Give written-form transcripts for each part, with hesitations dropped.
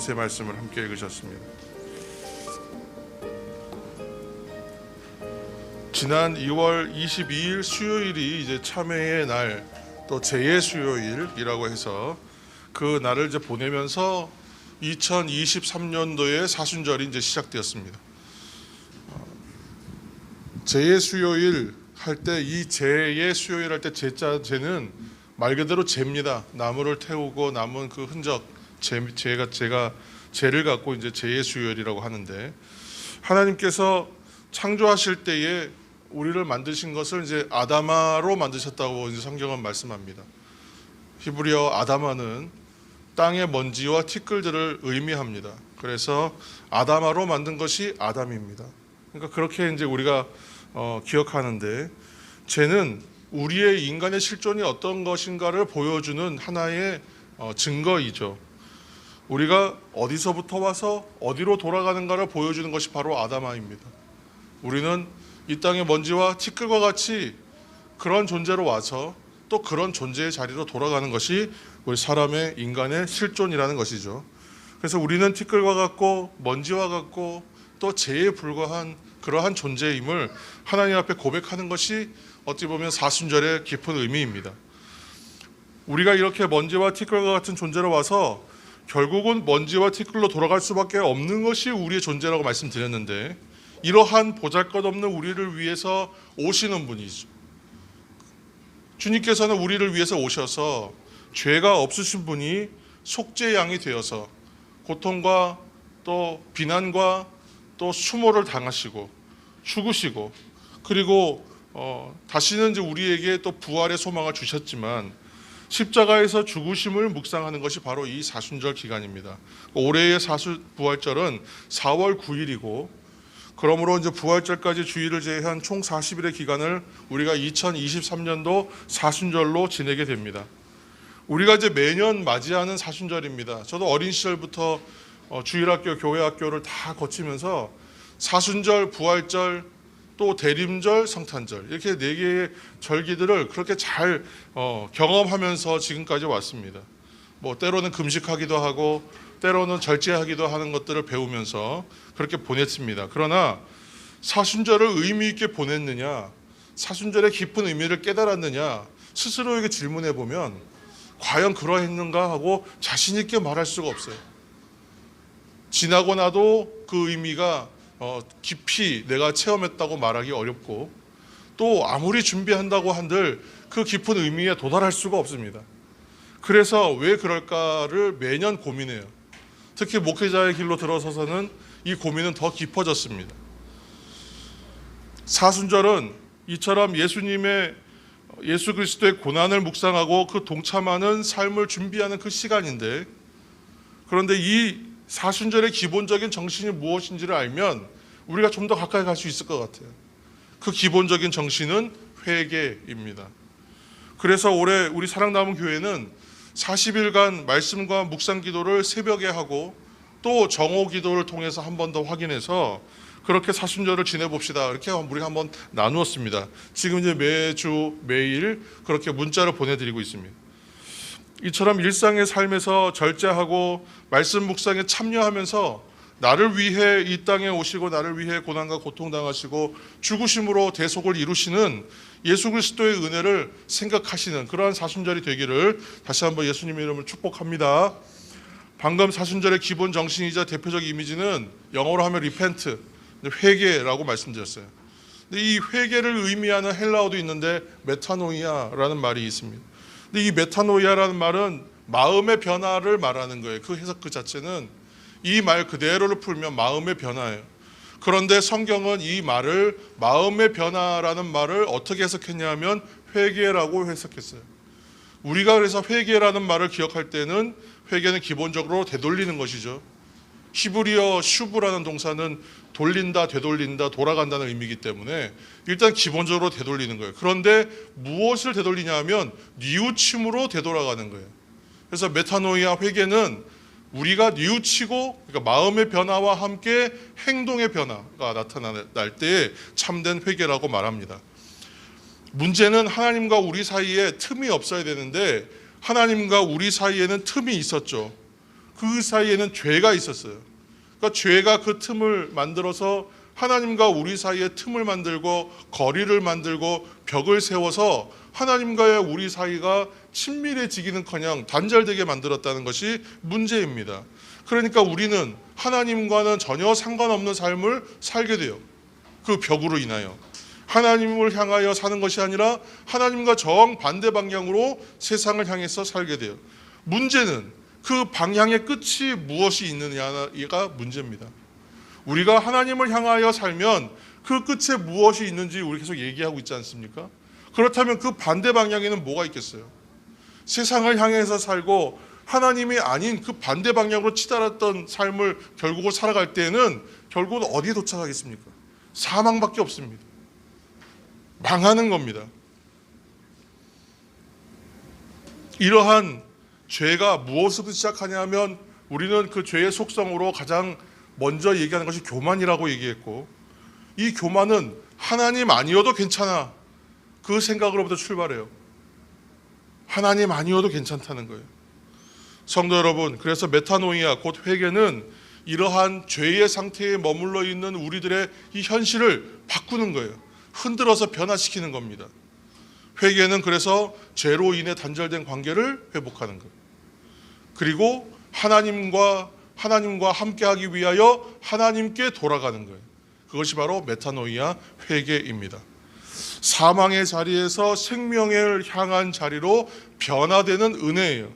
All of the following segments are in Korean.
제 말씀을 함께 읽으셨습니다. 지난 2월 22일 수요일이 이제 참회의 날, 또 제의 수요일이라고 해서 그 날을 이제 보내면서 2023년도의 사순절이 이제 시작되었습니다. 제의 수요일 할 때, 이 제의 수요일 할 때 제는 말 그대로 제입니다. 나무를 태우고 남은 그 흔적, 제가 제를 갖고 이제 제의 수요일이라고 하는데, 하나님께서 창조하실 때에 우리를 만드신 것을 이제 아다마로 만드셨다고 이제 성경은 말씀합니다. 히브리어 아다마는 땅의 먼지와 티끌들을 의미합니다. 그래서 아다마로 만든 것이 아담입니다. 그러니까 그렇게 이제 우리가 기억하는데, 죄는 우리의 인간의 실존이 어떤 것인가를 보여주는 하나의 증거이죠. 우리가 어디서부터 와서 어디로 돌아가는가를 보여주는 것이 바로 아다마입니다. 우리는 이 땅의 먼지와 티끌과 같이 그런 존재로 와서 또 그런 존재의 자리로 돌아가는 것이 우리 사람의 인간의 실존이라는 것이죠. 그래서 우리는 티끌과 같고 먼지와 같고 또 죄에 불과한 그러한 존재임을 하나님 앞에 고백하는 것이 어찌 보면 사순절의 깊은 의미입니다. 우리가 이렇게 먼지와 티끌과 같은 존재로 와서 결국은 먼지와 티끌로 돌아갈 수밖에 없는 것이 우리의 존재라고 말씀드렸는데, 이러한 보잘것없는 우리를 위해서 오시는 분이죠. 주님께서는 우리를 위해서 오셔서 죄가 없으신 분이 속죄양이 되어서 고통과 또 비난과 또 수모를 당하시고 죽으시고, 그리고 다시는 이제 우리에게 또 부활의 소망을 주셨지만 십자가에서 죽으심을 묵상하는 것이 바로 이 사순절 기간입니다. 올해의 부활절은 4월 9일이고, 그러므로 이제 부활절까지 주일을 제외한 총 40일의 기간을 우리가 2023년도 사순절로 지내게 됩니다. 우리가 이제 매년 맞이하는 사순절입니다. 저도 어린 시절부터 주일학교, 교회학교를 다 거치면서 사순절, 부활절, 또 대림절, 성탄절, 이렇게 4개의 절기들을 그렇게 잘 경험하면서 지금까지 왔습니다. 뭐 때로는 금식하기도 하고 때로는 절제하기도 하는 것들을 배우면서 그렇게 보냈습니다. 그러나 사순절을 의미 있게 보냈느냐, 사순절의 깊은 의미를 깨달았느냐, 스스로에게 질문해 보면 과연 그러했는가 하고 자신 있게 말할 수가 없어요. 지나고 나도 그 의미가 깊이 내가 체험했다고 말하기 어렵고, 또 아무리 준비한다고 한들 그 깊은 의미에 도달할 수가 없습니다. 그래서 왜 그럴까를 매년 고민해요. 특히 목회자의 길로 들어서서는 이 고민은 더 깊어졌습니다. 사순절은 이처럼 예수 그리스도의 고난을 묵상하고 그 동참하는 삶을 준비하는 그 시간인데, 그런데 이 사순절의 기본적인 정신이 무엇인지를 알면 우리가 좀 더 가까이 갈 수 있을 것 같아요. 그 기본적인 정신은 회개입니다. 그래서 올해 우리 사랑남은 교회는 40일간 말씀과 묵상 기도를 새벽에 하고 또 정오 기도를 통해서 한 번 더 확인해서 그렇게 사순절을 지내봅시다, 이렇게 우리가 한번 나누었습니다. 지금 이제 매주 매일 그렇게 문자를 보내드리고 있습니다. 이처럼 일상의 삶에서 절제하고 말씀 묵상에 참여하면서 나를 위해 이 땅에 오시고 나를 위해 고난과 고통 당하시고 죽으심으로 대속을 이루시는 예수 그리스도의 은혜를 생각하시는 그러한 사순절이 되기를 다시 한번 예수님의 이름으로 축복합니다. 방금 사순절의 기본 정신이자 대표적 이미지는 영어로 하면 repent, 회개라고 말씀드렸어요. 근데 이 회개를 의미하는 헬라어도 있는데 메타노이아라는 말이 있습니다. 근데 이 메타노이아라는 말은 마음의 변화를 말하는 거예요. 그 해석 그 자체는 이 말 그대로를 풀면 마음의 변화예요. 그런데 성경은 이 말을, 마음의 변화라는 말을 어떻게 해석했냐 하면 회개라고 해석했어요. 우리가 그래서 회개라는 말을 기억할 때는, 회개는 기본적으로 되돌리는 것이죠. 히브리어 슈브라는 동사는 돌린다, 되돌린다, 돌아간다는 의미이기 때문에 일단 기본적으로 되돌리는 거예요. 그런데 무엇을 되돌리냐 하면 뉘우침으로 되돌아가는 거예요. 그래서 메타노이아, 회개는 우리가 뉘우치고, 그러니까 마음의 변화와 함께 행동의 변화가 나타날 때에 참된 회개라고 말합니다. 문제는 하나님과 우리 사이에 틈이 없어야 되는데 하나님과 우리 사이에는 틈이 있었죠. 그 사이에는 죄가 있었어요. 그러니까 죄가 그 틈을 만들어서 하나님과 우리 사이에 틈을 만들고 거리를 만들고 벽을 세워서 하나님과의 우리 사이가 친밀해지기는커녕 단절되게 만들었다는 것이 문제입니다. 그러니까 우리는 하나님과는 전혀 상관없는 삶을 살게 돼요. 그 벽으로 인하여 하나님을 향하여 사는 것이 아니라 하나님과 정반대 방향으로 세상을 향해서 살게 돼요. 문제는 그 방향의 끝이 무엇이 있느냐가 문제입니다. 우리가 하나님을 향하여 살면 그 끝에 무엇이 있는지 우리 계속 얘기하고 있지 않습니까? 그렇다면 그 반대 방향에는 뭐가 있겠어요? 세상을 향해서 살고 하나님이 아닌 그 반대 방향으로 치달았던 삶을 결국은 살아갈 때에는 결국은 어디에 도착하겠습니까? 사망밖에 없습니다. 망하는 겁니다. 이러한 죄가 무엇으로 시작하냐 하면 우리는 그 죄의 속성으로 가장 먼저 얘기하는 것이 교만이라고 얘기했고, 이 교만은 하나님 아니어도 괜찮아 그 생각으로부터 출발해요. 하나님 아니어도 괜찮다는 거예요. 성도 여러분, 그래서 메타노이아 곧 회개는 이러한 죄의 상태에 머물러 있는 우리들의 이 현실을 바꾸는 거예요. 흔들어서 변화시키는 겁니다. 회개는 그래서 죄로 인해 단절된 관계를 회복하는 거예요. 그리고 하나님과 함께하기 위하여 하나님께 돌아가는 거예요. 그것이 바로 메타노이아 회개입니다. 사망의 자리에서 생명을 향한 자리로 변화되는 은혜예요.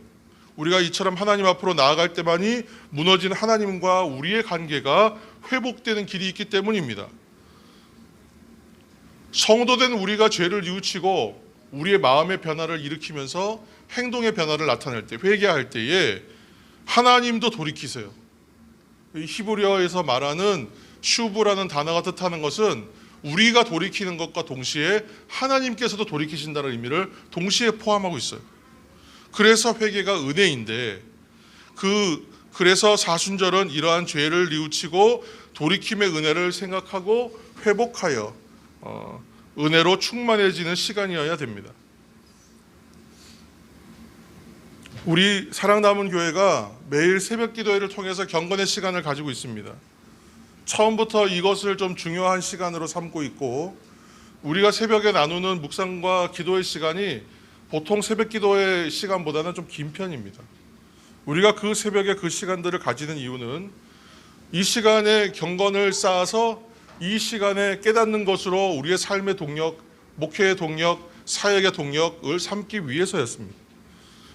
우리가 이처럼 하나님 앞으로 나아갈 때만이 무너진 하나님과 우리의 관계가 회복되는 길이 있기 때문입니다. 성도된 우리가 죄를 뉘우치고 우리의 마음의 변화를 일으키면서 행동의 변화를 나타낼 때, 회개할 때에 하나님도 돌이키세요. 히브리어에서 말하는 슈브라는 단어가 뜻하는 것은 우리가 돌이키는 것과 동시에 하나님께서도 돌이키신다는 의미를 동시에 포함하고 있어요. 그래서 회개가 은혜인데, 그래서 사순절은 이러한 죄를 뉘우치고 돌이킴의 은혜를 생각하고 회복하여 은혜로 충만해지는 시간이어야 됩니다. 우리 사랑남은 교회가 매일 새벽 기도회를 통해서 경건의 시간을 가지고 있습니다. 처음부터 이것을 좀 중요한 시간으로 삼고 있고, 우리가 새벽에 나누는 묵상과 기도의 시간이 보통 새벽 기도의 시간보다는 좀 긴 편입니다. 우리가 그 새벽에 그 시간들을 가지는 이유는 이 시간에 경건을 쌓아서 이 시간에 깨닫는 것으로 우리의 삶의 동력, 목회의 동력, 사역의 동력을 삼기 위해서였습니다.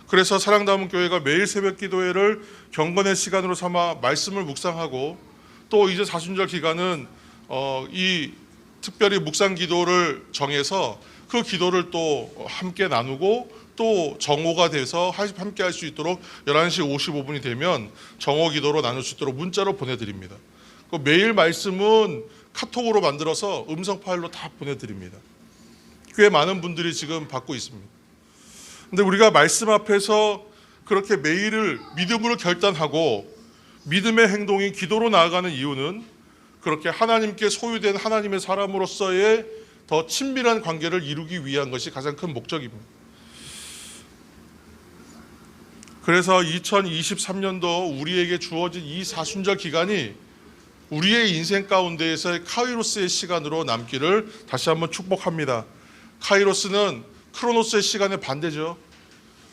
그래서 사랑담은 교회가 매일 새벽 기도회를 경건의 시간으로 삼아 말씀을 묵상하고, 또 이제 사순절 기간은 이 특별히 묵상 기도를 정해서 그 기도를 또 함께 나누고 또 정오가 돼서 함께 할 수 있도록 11시 55분이 되면 정오 기도로 나눌 수 있도록 문자로 보내드립니다. 매일 말씀은 카톡으로 만들어서 음성 파일로 다 보내드립니다. 꽤 많은 분들이 지금 받고 있습니다. 근데 우리가 말씀 앞에서 그렇게 매일을 믿음으로 결단하고 믿음의 행동이 기도로 나아가는 이유는 그렇게 하나님께 소유된 하나님의 사람으로서의 더 친밀한 관계를 이루기 위한 것이 가장 큰 목적입니다. 그래서 2023년도 우리에게 주어진 이 사순절 기간이 우리의 인생 가운데에서의 카이로스의 시간으로 남기를 다시 한번 축복합니다. 카이로스는 크로노스의 시간의 반대죠.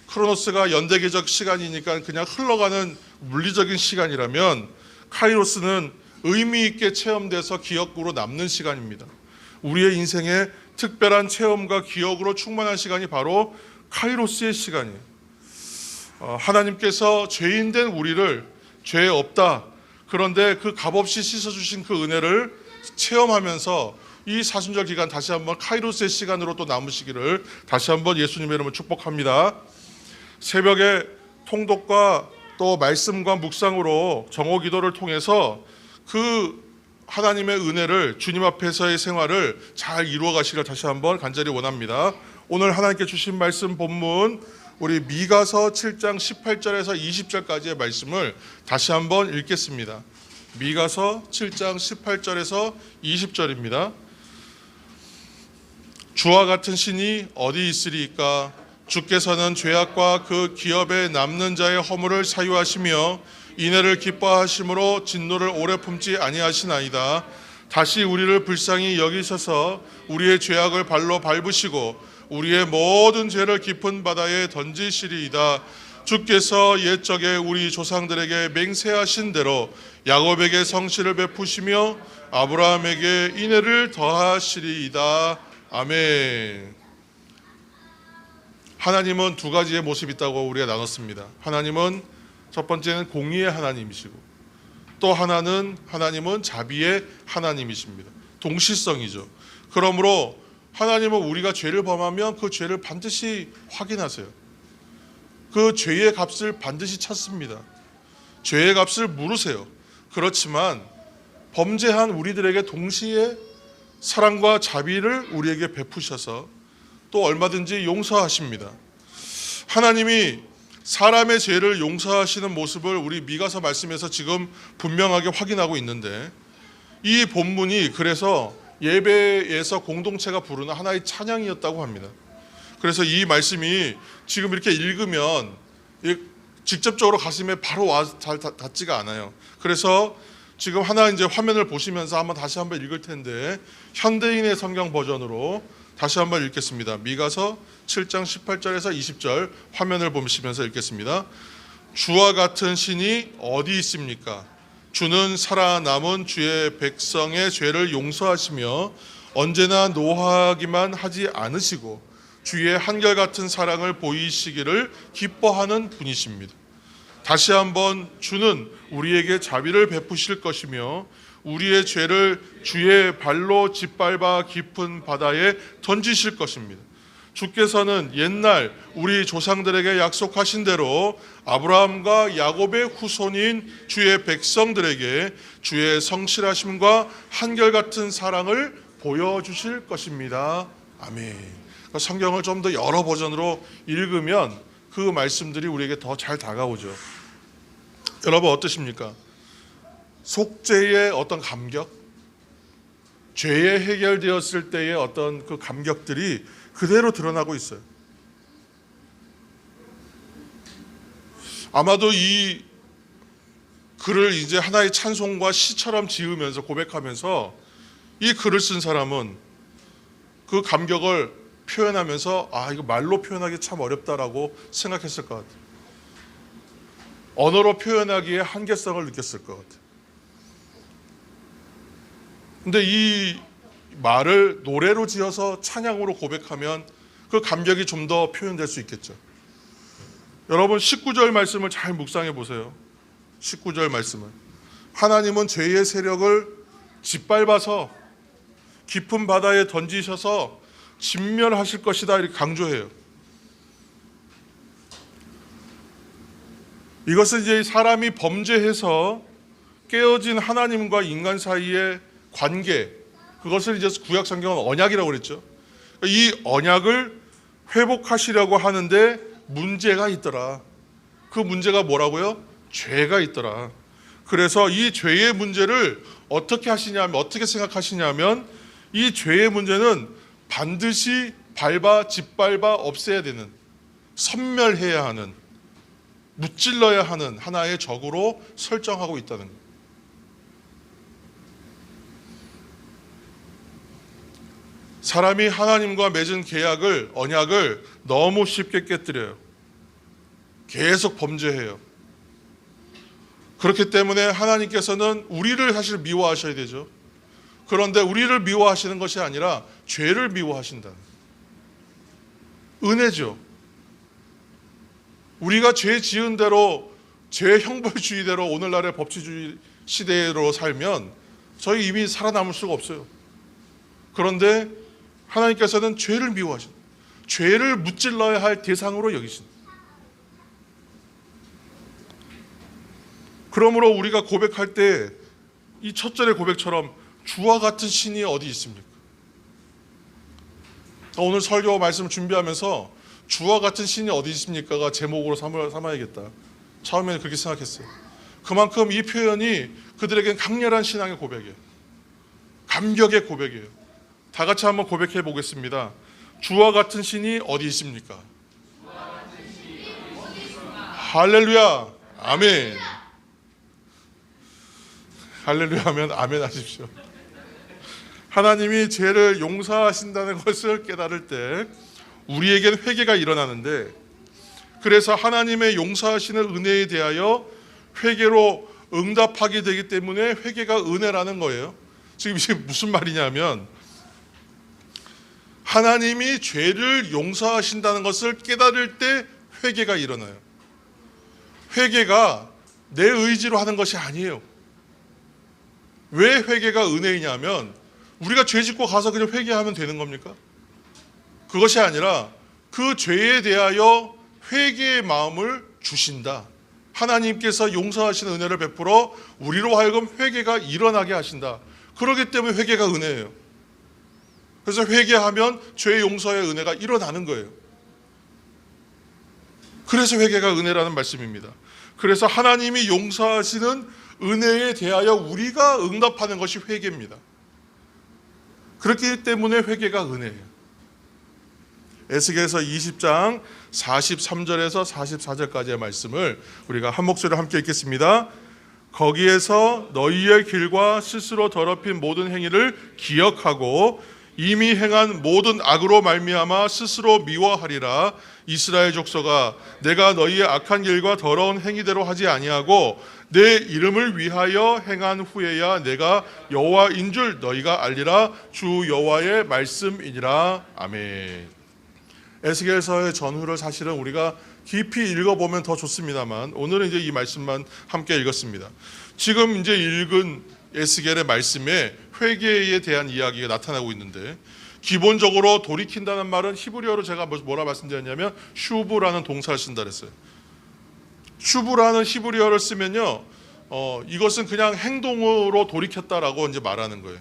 크로노스가 연대계적 시간이니까 그냥 흘러가는 물리적인 시간이라면, 카이로스는 의미 있게 체험돼서 기억으로 남는 시간입니다. 우리의 인생에 특별한 체험과 기억으로 충만한 시간이 바로 카이로스의 시간이에요. 하나님께서 죄인된 우리를 죄 없다, 그런데 그 값없이 씻어주신 그 은혜를 체험하면서 이 사순절 기간 다시 한번 카이로스의 시간으로 또 남으시기를 다시 한번 예수님의 이름으로 축복합니다. 새벽에 통독과 또 말씀과 묵상으로 정오 기도를 통해서 그 하나님의 은혜를, 주님 앞에서의 생활을 잘 이루어 가시기를 다시 한번 간절히 원합니다. 오늘 하나님께 주신 말씀 본문, 우리 미가서 7장 18절에서 20절까지의 말씀을 다시 한번 읽겠습니다. 미가서 7장 18절에서 20절입니다. 주와 같은 신이 어디 있으리이까? 주께서는 죄악과 그 기업에 남는 자의 허물을 사유하시며 인애를 기뻐하심으로 진노를 오래 품지 아니하시나이다. 다시 우리를 불쌍히 여기셔서 우리의 죄악을 발로 밟으시고 우리의 모든 죄를 깊은 바다에 던지시리이다. 주께서 옛적에 우리 조상들에게 맹세하신 대로 야곱에게 성실을 베푸시며 아브라함에게 인애를 더하시리이다. 아멘. 하나님은 두 가지의 모습이 있다고 우리가 나눴습니다. 하나님은 첫 번째는 공의의 하나님이시고 또 하나님은 자비의 하나님이십니다. 동시성이죠. 그러므로 하나님은 우리가 죄를 범하면 그 죄를 반드시 확인하세요. 그 죄의 값을 반드시 찾습니다. 죄의 값을 물으세요. 그렇지만 범죄한 우리들에게 동시에 사랑과 자비를 우리에게 베푸셔서 또 얼마든지 용서하십니다. 하나님이 사람의 죄를 용서하시는 모습을 우리 미가서 말씀에서 지금 분명하게 확인하고 있는데, 이 본문이 그래서 예배에서 공동체가 부르는 하나의 찬양이었다고 합니다. 그래서 이 말씀이 지금 이렇게 읽으면 직접적으로 가슴에 바로 와서 잘 닿지가 않아요. 그래서 지금 하나 이제 화면을 보시면서 다시 한번 읽을 텐데, 현대인의 성경 버전으로 다시 한번 읽겠습니다. 미가서 7장 18절에서 20절 화면을 보시면서 읽겠습니다. 주와 같은 신이 어디 있습니까? 주는 살아남은 주의 백성의 죄를 용서하시며 언제나 노하기만 하지 않으시고 주의 한결같은 사랑을 보이시기를 기뻐하는 분이십니다. 다시 한번 주는 우리에게 자비를 베푸실 것이며 우리의 죄를 주의 발로 짓밟아 깊은 바다에 던지실 것입니다. 주께서는 옛날 우리 조상들에게 약속하신 대로 아브라함과 야곱의 후손인 주의 백성들에게 주의 성실하심과 한결같은 사랑을 보여주실 것입니다. 아멘. 성경을 좀 더 여러 버전으로 읽으면 그 말씀들이 우리에게 더 잘 다가오죠. 여러분 어떠십니까? 속죄의 어떤 감격, 죄에 해결되었을 때의 어떤 그 감격들이 그대로 드러나고 있어요. 아마도 이 글을 이제 하나의 찬송과 시처럼 지으면서 고백하면서 이 글을 쓴 사람은 그 감격을 표현하면서 이거 말로 표현하기 참 어렵다라고 생각했을 것 같아요. 언어로 표현하기에 한계성을 느꼈을 것 같아요. 근데 이 말을 노래로 지어서 찬양으로 고백하면 그 감격이 좀 더 표현될 수 있겠죠. 여러분 19절 말씀을 잘 묵상해 보세요. 19절 말씀은 하나님은 죄의 세력을 짓밟아서 깊은 바다에 던지셔서 진멸하실 것이다 이렇게 강조해요. 이것은 이제 사람이 범죄해서 깨어진 하나님과 인간 사이의 관계, 그것을 이제 구약 성경은 언약이라고 그랬죠. 이 언약을 회복하시려고 하는데 문제가 있더라. 그 문제가 뭐라고요? 죄가 있더라. 그래서 이 죄의 문제를 어떻게 생각하시냐면 이 죄의 문제는 반드시 짓밟아 없애야 되는, 섬멸해야 하는, 무찔러야 하는 하나의 적으로 설정하고 있다는 거예요. 사람이 하나님과 맺은 언약을 너무 쉽게 깨뜨려요. 계속 범죄해요. 그렇기 때문에 하나님께서는 우리를 사실 미워하셔야 되죠. 그런데 우리를 미워하시는 것이 아니라 죄를 미워하신다는 은혜죠. 우리가 죄 지은 대로, 죄 형벌주의대로 오늘날의 법치주의 시대로 살면 저희 이미 살아남을 수가 없어요. 그런데 하나님께서는 죄를 미워하신, 죄를 무찔러야 할 대상으로 여기신. 그러므로 우리가 고백할 때 이 첫 절의 고백처럼 주와 같은 신이 어디 있습니까? 오늘 설교 말씀을 준비하면서 주와 같은 신이 어디 있습니까가 제목으로 삼아야겠다. 처음에는 그렇게 생각했어요. 그만큼 이 표현이 그들에겐 강렬한 신앙의 고백이에요. 감격의 고백이에요. 다 같이 한번 고백해 보겠습니다. 주와 같은 신이 어디 있습니까? 할렐루야. 아멘. 할렐루야 하면 아멘 하십시오. 하나님이 죄를 용서하신다는 것을 깨달을 때 우리에겐 회개가 일어나는데, 그래서 하나님의 용서하시는 은혜에 대하여 회개로 응답하게 되기 때문에 회개가 은혜라는 거예요. 지금 이게 무슨 말이냐면, 하나님이 죄를 용서하신다는 것을 깨달을 때 회개가 일어나요. 회개가 내 의지로 하는 것이 아니에요. 왜 회개가 은혜이냐면, 우리가 죄 짓고 가서 그냥 회개하면 되는 겁니까? 그것이 아니라 그 죄에 대하여 회개의 마음을 주신다. 하나님께서 용서하시는 은혜를 베풀어 우리로 하여금 회개가 일어나게 하신다. 그렇기 때문에 회개가 은혜예요. 그래서 회개하면 죄 용서의 은혜가 일어나는 거예요. 그래서 회개가 은혜라는 말씀입니다. 그래서 하나님이 용서하시는 은혜에 대하여 우리가 응답하는 것이 회개입니다. 그렇기 때문에 회개가 은혜예요. 에스겔서 20장 43절에서 44절까지의 말씀을 우리가 한 목소리로 함께 읽겠습니다. 거기에서 너희의 길과 스스로 더럽힌 모든 행위를 기억하고 이미 행한 모든 악으로 말미암아 스스로 미워하리라. 이스라엘 족속아, 내가 너희의 악한 길과 더러운 행위대로 하지 아니하고 내 이름을 위하여 행한 후에야 내가 여호와인 줄 너희가 알리라. 주 여호와의 말씀이니라. 아멘. 에스겔서의 전후를 사실은 우리가 깊이 읽어보면 더 좋습니다만, 오늘은 이제 이 말씀만 함께 읽었습니다. 지금 이제 읽은 에스겔의 말씀에 회개에 대한 이야기가 나타나고 있는데, 기본적으로 돌이킨다는 말은 히브리어로 제가 뭐라 말씀드렸냐면 슈브라는 동사를 쓴다 그랬어요. 슈브라는 히브리어를 쓰면요, 이것은 그냥 행동으로 돌이켰다라고 이제 말하는 거예요.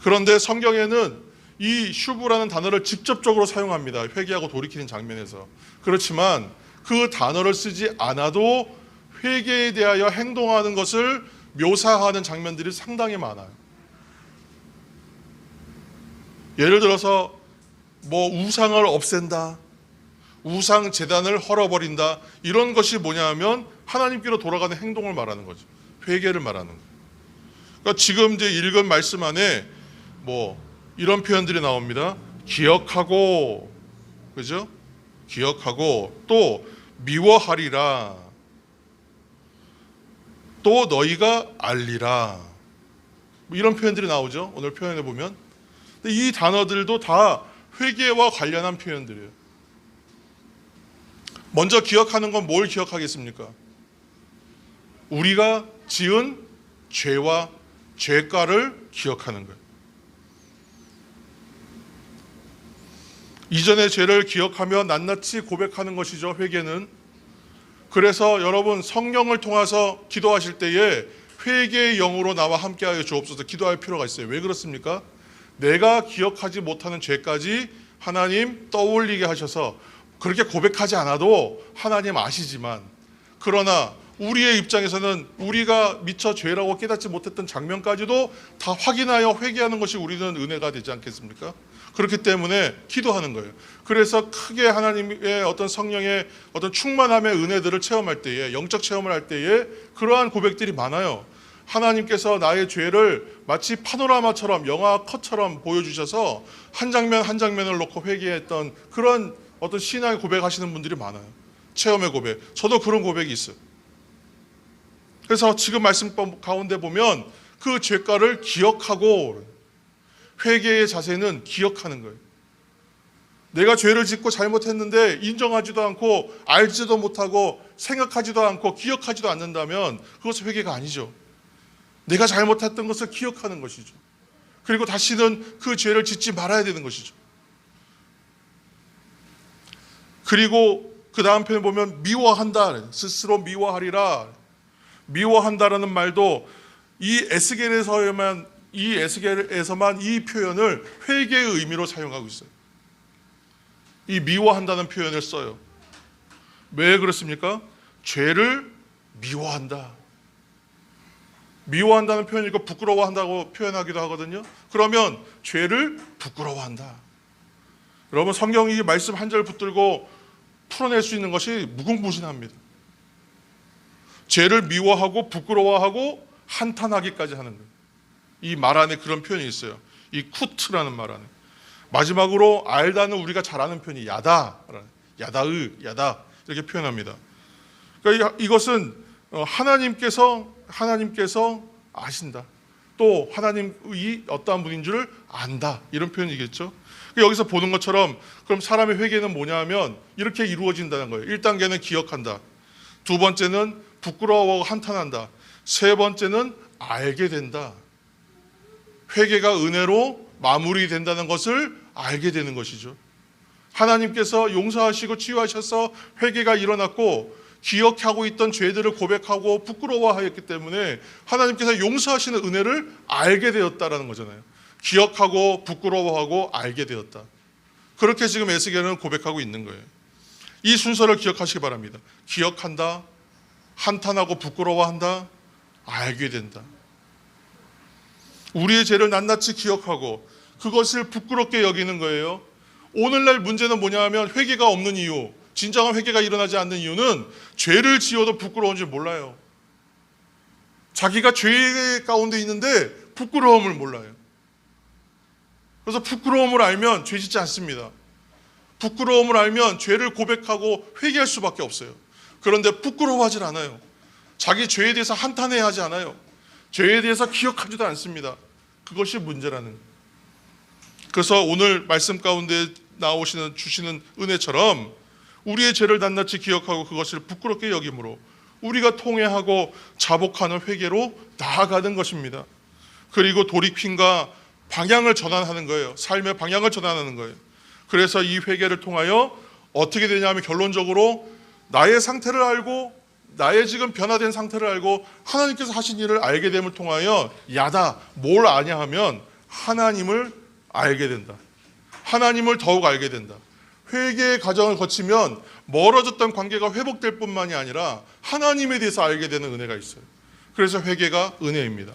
그런데 성경에는 이 슈브라는 단어를 직접적으로 사용합니다. 회개하고 돌이키는 장면에서. 그렇지만 그 단어를 쓰지 않아도 회개에 대하여 행동하는 것을 묘사하는 장면들이 상당히 많아요. 예를 들어서 뭐 우상을 없앤다, 우상 제단을 헐어버린다, 이런 것이 뭐냐면 하나님께로 돌아가는 행동을 말하는 거죠. 회개를 말하는 거예요. 그러니까 지금 이제 읽은 말씀 안에 뭐 이런 표현들이 나옵니다. 기억하고, 그죠? 기억하고, 또 미워하리라, 또 너희가 알리라, 뭐 이런 표현들이 나오죠. 오늘 표현해 보면. 근데 이 단어들도 다 회개와 관련한 표현들이에요. 먼저 기억하는 건 뭘 기억하겠습니까? 우리가 지은 죄와 죄가를 기억하는 거예요. 이전의 죄를 기억하며 낱낱이 고백하는 것이죠, 회개는. 그래서 여러분, 성령을 통해서 기도하실 때에 회개의 영으로 나와 함께하여 주옵소서 기도할 필요가 있어요. 왜 그렇습니까? 내가 기억하지 못하는 죄까지 하나님 떠올리게 하셔서, 그렇게 고백하지 않아도 하나님 아시지만, 그러나 우리의 입장에서는 우리가 미처 죄라고 깨닫지 못했던 장면까지도 다 확인하여 회개하는 것이 우리는 은혜가 되지 않겠습니까? 그렇기 때문에 기도하는 거예요. 그래서 크게 하나님의 어떤 성령의 어떤 충만함의 은혜들을 체험할 때에, 영적 체험을 할 때에 그러한 고백들이 많아요. 하나님께서 나의 죄를 마치 파노라마처럼, 영화 컷처럼 보여주셔서 한 장면 한 장면을 놓고 회개했던 그런 어떤 신앙의 고백하시는 분들이 많아요. 체험의 고백. 저도 그런 고백이 있어요. 그래서 지금 말씀 가운데 보면 그 죄가를 기억하고, 회개의 자세는 기억하는 거예요. 내가 죄를 짓고 잘못했는데 인정하지도 않고 알지도 못하고 생각하지도 않고 기억하지도 않는다면 그것은 회개가 아니죠. 내가 잘못했던 것을 기억하는 것이죠. 그리고 다시는 그 죄를 짓지 말아야 되는 것이죠. 그리고 그 다음 편에 보면 미워한다, 스스로 미워하리라. 미워한다라는 말도 이 에스겔에서만 이 표현을 회개의 의미로 사용하고 있어요. 이 미워한다는 표현을 써요. 왜 그렇습니까? 죄를 미워한다. 미워한다는 표현이 고 부끄러워한다고 표현하기도 하거든요. 그러면 죄를 부끄러워한다. 여러분, 성경이 말씀 한 절 붙들고 풀어낼 수 있는 것이 무궁무진합니다. 죄를 미워하고 부끄러워하고 한탄하기까지 하는 거예요. 이 말 안에 그런 표현이 있어요. 이 쿠트라는 말 안에. 마지막으로 알다는 우리가 잘 아는 표현이 야다, 야다 이렇게 표현합니다. 그러니까 이것은 하나님께서 아신다. 또 하나님이 어떠한 분인 줄을 안다. 이런 표현이겠죠. 여기서 보는 것처럼 그럼 사람의 회개는 뭐냐 하면 이렇게 이루어진다는 거예요. 1단계는 기억한다. 두 번째는 부끄러워하고 한탄한다. 세 번째는 알게 된다. 회개가 은혜로 마무리된다는 것을 알게 되는 것이죠. 하나님께서 용서하시고 치유하셔서 회개가 일어났고 기억하고 있던 죄들을 고백하고 부끄러워하였기 때문에 하나님께서 용서하시는 은혜를 알게 되었다라는 거잖아요. 기억하고 부끄러워하고 알게 되었다. 그렇게 지금 에스겔은 고백하고 있는 거예요. 이 순서를 기억하시기 바랍니다. 기억한다, 한탄하고 부끄러워한다, 알게 된다. 우리의 죄를 낱낱이 기억하고 그것을 부끄럽게 여기는 거예요. 오늘날 문제는 뭐냐 하면 회개가 없는 이유, 진정한 회개가 일어나지 않는 이유는 죄를 지어도 부끄러운 줄 몰라요. 자기가 죄 가운데 있는데 부끄러움을 몰라요. 그래서 부끄러움을 알면 죄 짓지 않습니다. 부끄러움을 알면 죄를 고백하고 회개할 수밖에 없어요. 그런데 부끄러워하질 않아요. 자기 죄에 대해서 한탄해야 하지 않아요. 죄에 대해서 기억하지도 않습니다. 그것이 문제라는 거예요. 그래서 오늘 말씀 가운데 주시는 은혜처럼 우리의 죄를 낱낱이 기억하고 그것을 부끄럽게 여김으로 우리가 통회하고 자복하는 회개로 나아가는 것입니다. 그리고 돌이킴과 방향을 전환하는 거예요. 삶의 방향을 전환하는 거예요. 그래서 이 회개를 통하여 어떻게 되냐면 결론적으로 나의 상태를 알고 나의 지금 변화된 상태를 알고 하나님께서 하신 일을 알게 됨을 통하여 야다, 뭘 아냐 하면 하나님을 알게 된다. 하나님을 더욱 알게 된다. 회개의 과정을 거치면 멀어졌던 관계가 회복될 뿐만이 아니라 하나님에 대해서 알게 되는 은혜가 있어요. 그래서 회개가 은혜입니다.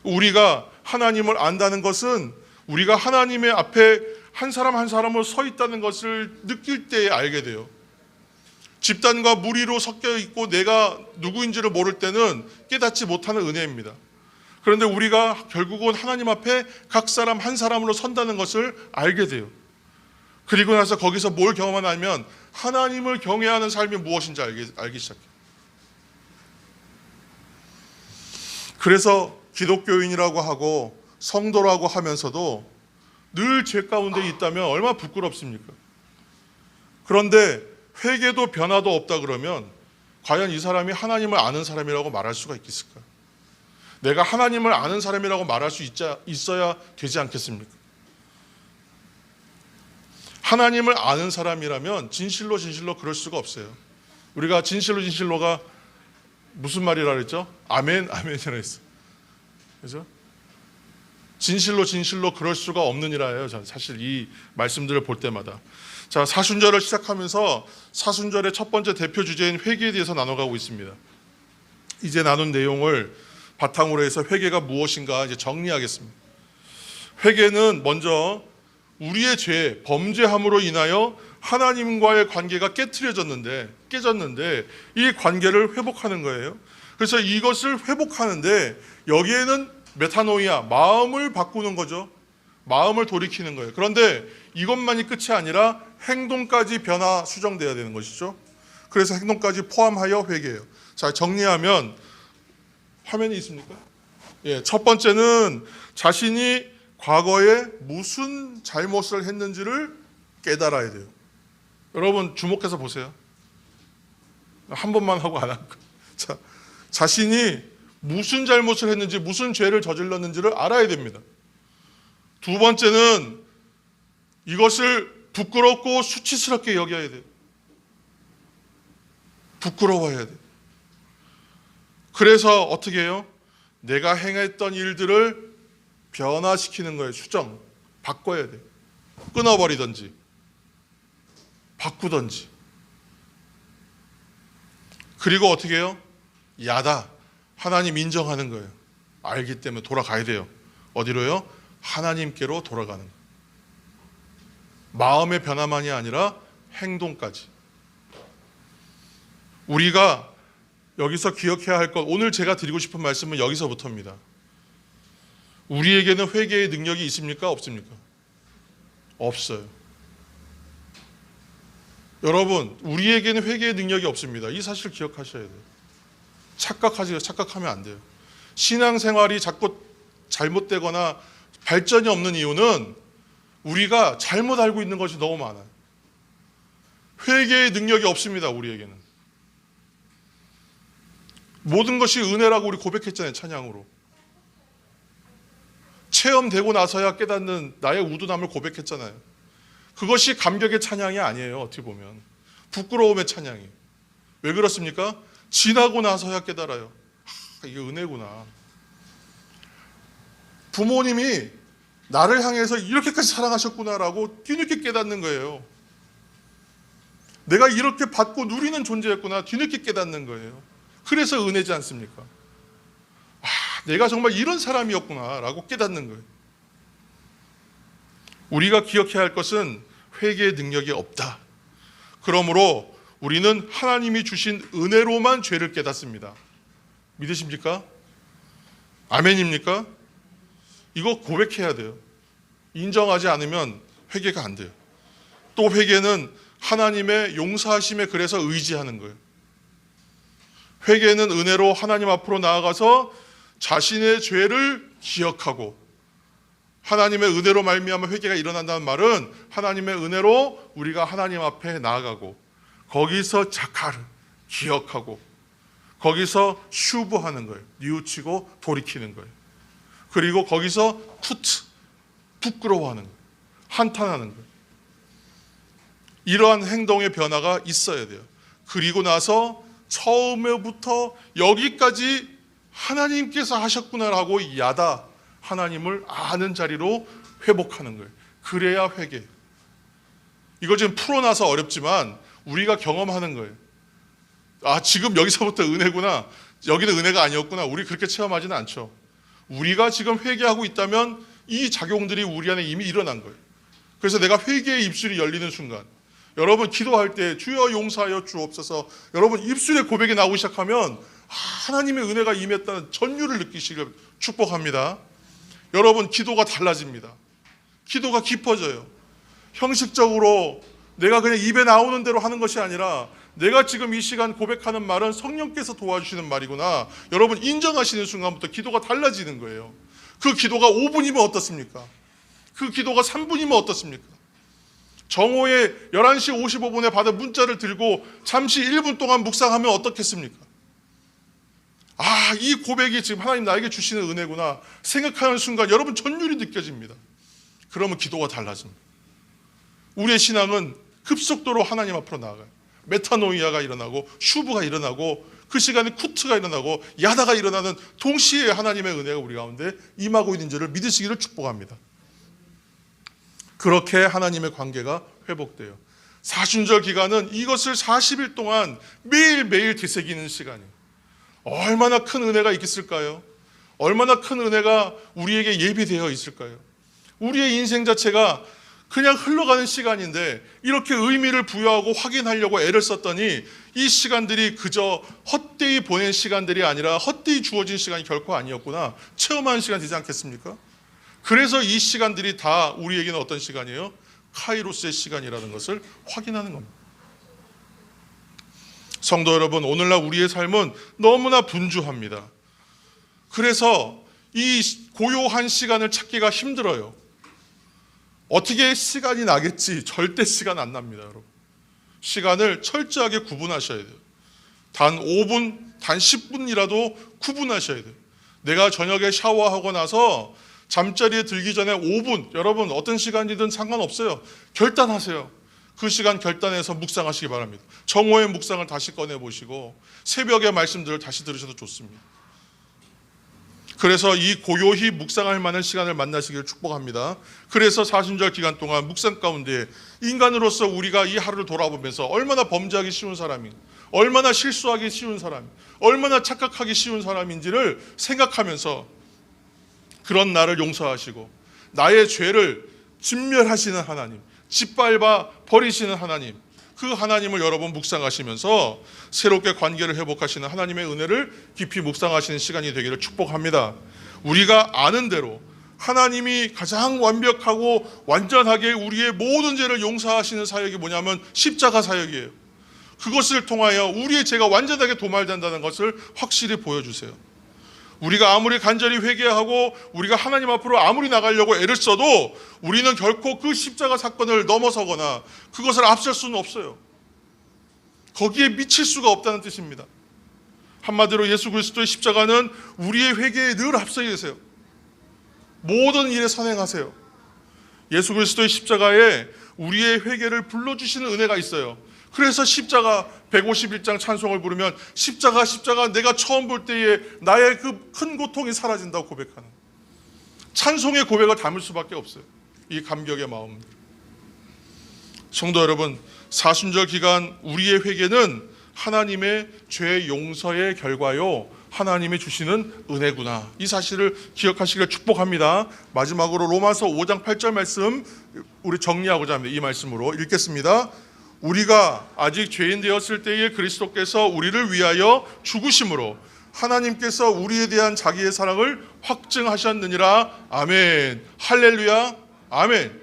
우리가 하나님을 안다는 것은 우리가 하나님의 앞에 한 사람 한 사람으로 서 있다는 것을 느낄 때에 알게 돼요. 집단과 무리로 섞여 있고 내가 누구인지를 모를 때는 깨닫지 못하는 은혜입니다. 그런데 우리가 결국은 하나님 앞에 각 사람 한 사람으로 선다는 것을 알게 돼요. 그리고 나서 거기서 뭘 경험하냐면 하나님을 경외하는 삶이 무엇인지 알기 시작해요. 그래서 기독교인이라고 하고 성도라고 하면서도 늘 죄 가운데 있다면 얼마나 부끄럽습니까? 그런데 회개도 변화도 없다 그러면 과연 이 사람이 하나님을 아는 사람이라고 말할 수가 있겠을까? 내가 하나님을 아는 사람이라고 말할 수 있어야 되지 않겠습니까? 하나님을 아는 사람이라면 진실로 그럴 수가 없어요. 우리가 진실로가 무슨 말이라 그랬죠? 아멘이라 했어요. 그죠? 진실로 그럴 수가 없느니라 해요. 사실 이 말씀들을 볼 때마다. 자, 사순절을 시작하면서 사순절의 첫 번째 대표 주제인 회개에 대해서 나눠가고 있습니다. 이제 나눈 내용을 바탕으로 해서 회개가 무엇인가 이제 정리하겠습니다. 회개는 먼저 우리의 죄, 범죄함으로 인하여 하나님과의 관계가 깨졌는데 이 관계를 회복하는 거예요. 그래서 이것을 회복하는데 여기에는 메타노이아, 마음을 바꾸는 거죠. 마음을 돌이키는 거예요. 그런데 이것만이 끝이 아니라 행동까지 변화 수정돼야 되는 것이죠. 그래서 행동까지 포함하여 회개예요. 자, 정리하면 화면이 있습니까? 예, 첫 번째는 자신이 과거에 무슨 잘못을 했는지를 깨달아야 돼요. 여러분 주목해서 보세요. 한 번만 하고 안 할까? 자, 자신이 무슨 잘못을 했는지, 무슨 죄를 저질렀는지를 알아야 됩니다. 두 번째는 이것을 부끄럽고 수치스럽게 여겨야 돼요. 부끄러워해야 돼요. 그래서 어떻게 해요? 내가 행했던 일들을 변화시키는 거예요. 수정, 바꿔야 돼요. 끊어버리든지 바꾸든지. 그리고 어떻게 해요? 야다, 하나님 인정하는 거예요. 알기 때문에 돌아가야 돼요. 어디로요? 하나님께로 돌아가는 거예요. 마음의 변화만이 아니라 행동까지. 우리가 여기서 기억해야 할 것, 오늘 제가 드리고 싶은 말씀은 여기서부터입니다. 우리에게는 회개의 능력이 있습니까? 없습니까? 없어요. 여러분, 우리에게는 회개의 능력이 없습니다. 이 사실 기억하셔야 돼요. 착각하면 안 돼요. 신앙생활이 자꾸 잘못되거나 발전이 없는 이유는 우리가 잘못 알고 있는 것이 너무 많아요. 회개의 능력이 없습니다. 우리에게는. 모든 것이 은혜라고 우리 고백했잖아요. 찬양으로. 체험되고 나서야 깨닫는 나의 우둔함을 고백했잖아요. 그것이 감격의 찬양이 아니에요. 어떻게 보면 부끄러움의 찬양이. 왜 그렇습니까? 지나고 나서야 깨달아요. 이게 은혜구나. 부모님이 나를 향해서 이렇게까지 사랑하셨구나라고 뒤늦게 깨닫는 거예요. 내가 이렇게 받고 누리는 존재였구나 뒤늦게 깨닫는 거예요. 그래서 은혜지 않습니까? 내가 정말 이런 사람이었구나라고 깨닫는 거예요. 우리가 기억해야 할 것은 회개의 능력이 없다. 그러므로 우리는 하나님이 주신 은혜로만 죄를 깨닫습니다. 믿으십니까? 아멘입니까? 이거 고백해야 돼요. 인정하지 않으면 회개가 안 돼요. 또 회개는 하나님의 용서하심에 그래서 의지하는 거예요. 회개는 은혜로 하나님 앞으로 나아가서 자신의 죄를 기억하고, 하나님의 은혜로 말미암아 회개가 일어난다는 말은 하나님의 은혜로 우리가 하나님 앞에 나아가고, 거기서 자카를 기억하고, 거기서 슈브하는 거예요. 뉘우치고 돌이키는 거예요. 그리고 거기서 쿠트, 부끄러워하는 거예요. 한탄하는 거예요. 이러한 행동의 변화가 있어야 돼요. 그리고 나서 처음부터 여기까지 하나님께서 하셨구나라고 야다 하나님을 아는 자리로 회복하는 거예요. 그래야 회개. 이거 지금 풀어놔서 어렵지만 우리가 경험하는 거예요. 지금 여기서부터 은혜구나. 여기는 은혜가 아니었구나. 우리 그렇게 체험하지는 않죠. 우리가 지금 회개하고 있다면 이 작용들이 우리 안에 이미 일어난 거예요. 그래서 내가 회개의 입술이 열리는 순간, 여러분 기도할 때 주여 용서하여 주옵소서, 여러분 입술에 고백이 나오기 시작하면 하나님의 은혜가 임했다는 전율을 느끼시길 축복합니다. 여러분 기도가 달라집니다. 기도가 깊어져요. 형식적으로 내가 그냥 입에 나오는 대로 하는 것이 아니라 내가 지금 이 시간 고백하는 말은 성령께서 도와주시는 말이구나, 여러분 인정하시는 순간부터 기도가 달라지는 거예요. 그 기도가 5분이면 어떻습니까? 그 기도가 3분이면 어떻습니까? 정오에 11시 55분에 받은 문자를 들고 잠시 1분 동안 묵상하면 어떻겠습니까? 이 고백이 지금 하나님 나에게 주시는 은혜구나 생각하는 순간 여러분 전율이 느껴집니다. 그러면 기도가 달라집니다. 우리의 신앙은 급속도로 하나님 앞으로 나아가요. 메타노이아가 일어나고 슈브가 일어나고 그 시간에 쿠트가 일어나고 야다가 일어나는 동시에 하나님의 은혜가 우리 가운데 임하고 있는 줄을 믿으시기를 축복합니다. 그렇게 하나님의 관계가 회복돼요. 사순절 기간은 이것을 40일 동안 매일매일 되새기는 시간이에요. 얼마나 큰 은혜가 있겠을까요? 얼마나 큰 은혜가 우리에게 예비되어 있을까요? 우리의 인생 자체가 그냥 흘러가는 시간인데 이렇게 의미를 부여하고 확인하려고 애를 썼더니 이 시간들이 그저 헛되이 보낸 시간들이 아니라 헛되이 주어진 시간이 결코 아니었구나 체험하는 시간 되지 않겠습니까? 그래서 이 시간들이 다 우리에게는 어떤 시간이에요? 카이로스의 시간이라는 것을 확인하는 겁니다. 성도 여러분, 오늘날 우리의 삶은 너무나 분주합니다. 그래서 이 고요한 시간을 찾기가 힘들어요. 어떻게 시간이 나겠지? 절대 시간 안 납니다, 여러분. 시간을 철저하게 구분하셔야 돼요. 단 5분, 단 10분이라도 구분하셔야 돼요. 내가 저녁에 샤워하고 나서 잠자리에 들기 전에 5분, 여러분 어떤 시간이든 상관없어요. 결단하세요. 그 시간 결단해서 묵상하시기 바랍니다. 정오의 묵상을 다시 꺼내보시고 새벽의 말씀들을 다시 들으셔도 좋습니다. 그래서 이 고요히 묵상할 만한 시간을 만나시기를 축복합니다. 그래서 사순절 기간 동안 묵상 가운데 인간으로서 우리가 이 하루를 돌아보면서 얼마나 범죄하기 쉬운 사람이, 얼마나 실수하기 쉬운 사람, 얼마나 착각하기 쉬운 사람인지를 생각하면서 그런 나를 용서하시고 나의 죄를 진멸하시는 하나님, 짓밟아 버리시는 하나님, 그 하나님을 여러분 묵상하시면서 새롭게 관계를 회복하시는 하나님의 은혜를 깊이 묵상하시는 시간이 되기를 축복합니다. 우리가 아는 대로 하나님이 가장 완벽하고 완전하게 우리의 모든 죄를 용서하시는 사역이 뭐냐면 십자가 사역이에요. 그것을 통하여 우리의 죄가 완전하게 도말된다는 것을 확실히 보여주세요. 우리가 아무리 간절히 회개하고 우리가 하나님 앞으로 아무리 나가려고 애를 써도 우리는 결코 그 십자가 사건을 넘어서거나 그것을 앞설 수는 없어요. 거기에 미칠 수가 없다는 뜻입니다. 한마디로 예수 그리스도의 십자가는 우리의 회개에 늘 앞서 계세요. 모든 일에 선행하세요. 예수 그리스도의 십자가에 우리의 회개를 불러주시는 은혜가 있어요. 그래서 십자가 151장 찬송을 부르면 십자가 내가 처음 볼 때에 나의 그 큰 고통이 사라진다고 고백하는 찬송의 고백을 담을 수밖에 없어요. 이 감격의 마음. 성도 여러분, 사순절 기간 우리의 회개는 하나님의 죄 용서의 결과요, 하나님이 주시는 은혜구나. 이 사실을 기억하시기를 축복합니다. 마지막으로 로마서 5장 8절 말씀 우리 정리하고자 합니다. 이 말씀으로 읽겠습니다. 우리가 아직 죄인 되었을 때에 그리스도께서 우리를 위하여 죽으심으로 하나님께서 우리에 대한 자기의 사랑을 확증하셨느니라. 아멘. 할렐루야. 아멘.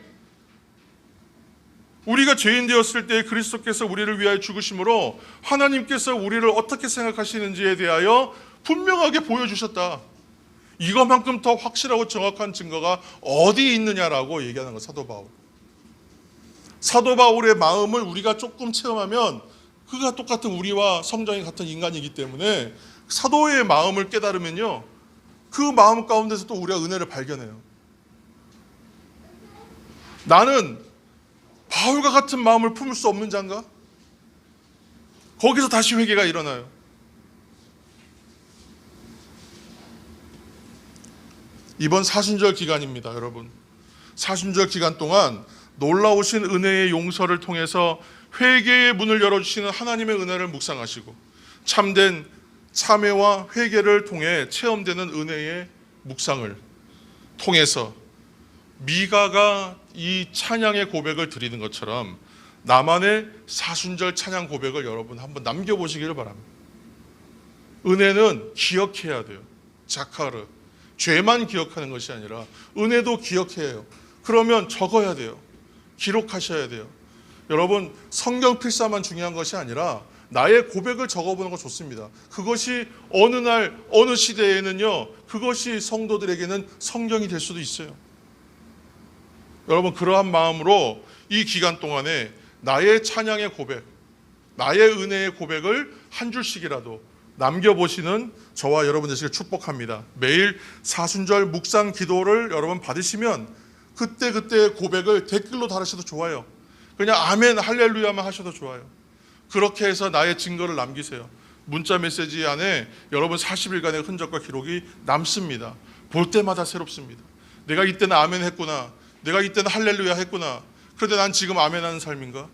우리가 죄인 되었을 때 그리스도께서 우리를 위하여 죽으심으로 하나님께서 우리를 어떻게 생각하시는지에 대하여 분명하게 보여주셨다. 이것만큼 더 확실하고 정확한 증거가 어디 있느냐라고 얘기하는 거. 사도 바울의 마음을 우리가 조금 체험하면 그가 똑같은 우리와 성장이 같은 인간이기 때문에 사도의 마음을 깨달으면요, 그 마음 가운데서 또 우리가 은혜를 발견해요. 나는 바울과 같은 마음을 품을 수 없는 자인가? 거기서 다시 회개가 일어나요. 이번 사순절 기간입니다, 여러분. 사순절 기간 동안 놀라우신 은혜의 용서를 통해서 회개의 문을 열어주시는 하나님의 은혜를 묵상하시고 참된 참회와 회개를 통해 체험되는 은혜의 묵상을 통해서 미가가 이 찬양의 고백을 드리는 것처럼 나만의 사순절 찬양 고백을 여러분 한번 남겨보시기를 바랍니다. 은혜는 기억해야 돼요. 자카르. 죄만 기억하는 것이 아니라 은혜도 기억해야 해요. 그러면 적어야 돼요. 기록하셔야 돼요. 여러분, 성경 필사만 중요한 것이 아니라 나의 고백을 적어보는 거 좋습니다. 그것이 어느 날 어느 시대에는요, 그것이 성도들에게는 성경이 될 수도 있어요. 여러분, 그러한 마음으로 이 기간 동안에 나의 찬양의 고백, 나의 은혜의 고백을 한 줄씩이라도 남겨보시는 저와 여러분 되시길 축복합니다. 매일 사순절 묵상 기도를 여러분 받으시면 그때그때의 고백을 댓글로 달으셔도 좋아요. 그냥 아멘 할렐루야만 하셔도 좋아요. 그렇게 해서 나의 증거를 남기세요. 문자 메시지 안에 여러분 40일간의 흔적과 기록이 남습니다. 볼 때마다 새롭습니다. 내가 이때는 아멘 했구나. 내가 이때는 할렐루야 했구나. 그런데 난 지금 아멘 하는 삶인가?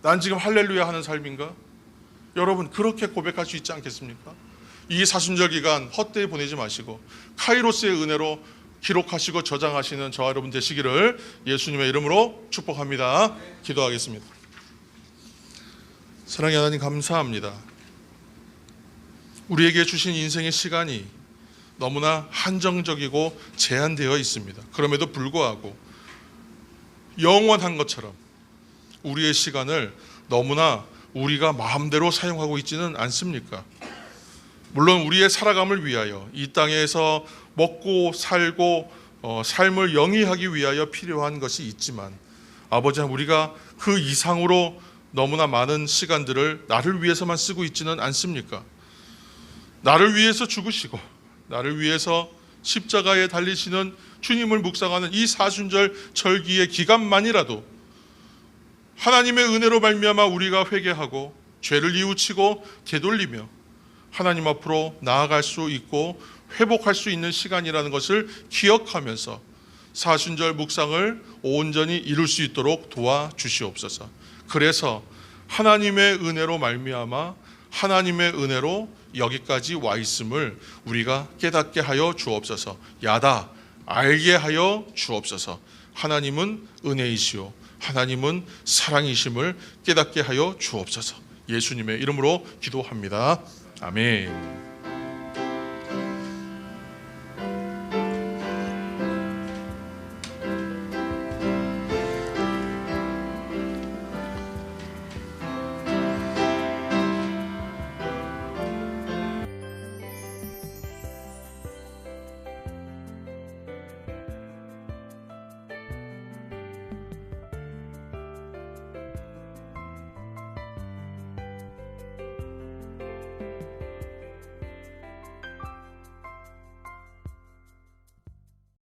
난 지금 할렐루야 하는 삶인가? 여러분, 그렇게 고백할 수 있지 않겠습니까? 이 사순절 기간 헛되이 보내지 마시고 카이로스의 은혜로 기록하시고 저장하시는 저와 여러분 되시기를 예수님의 이름으로 축복합니다. 기도하겠습니다. 사랑의 하나님, 감사합니다. 우리에게 주신 인생의 시간이 너무나 한정적이고 제한되어 있습니다. 그럼에도 불구하고 영원한 것처럼 우리의 시간을 너무나 우리가 마음대로 사용하고 있지는 않습니까? 물론 우리의 살아감을 위하여 이 땅에서 먹고 살고 삶을 영위하기 위하여 필요한 것이 있지만 아버지, 우리가 그 이상으로 너무나 많은 시간들을 나를 위해서만 쓰고 있지는 않습니까? 나를 위해서 죽으시고 나를 위해서 십자가에 달리시는 주님을 묵상하는 이 사순절 절기의 기간만이라도 하나님의 은혜로 말미암아 우리가 회개하고 죄를 뉘우치고 되돌리며 하나님 앞으로 나아갈 수 있고 회복할 수 있는 시간이라는 것을 기억하면서 사순절 묵상을 온전히 이룰 수 있도록 도와주시옵소서. 그래서 하나님의 은혜로 말미암아 하나님의 은혜로 여기까지 와 있음을 우리가 깨닫게 하여 주옵소서. 야다 알게 하여 주옵소서. 하나님은 은혜이시오. 하나님은 사랑이심을 깨닫게 하여 주옵소서. 예수님의 이름으로 기도합니다. 아멘.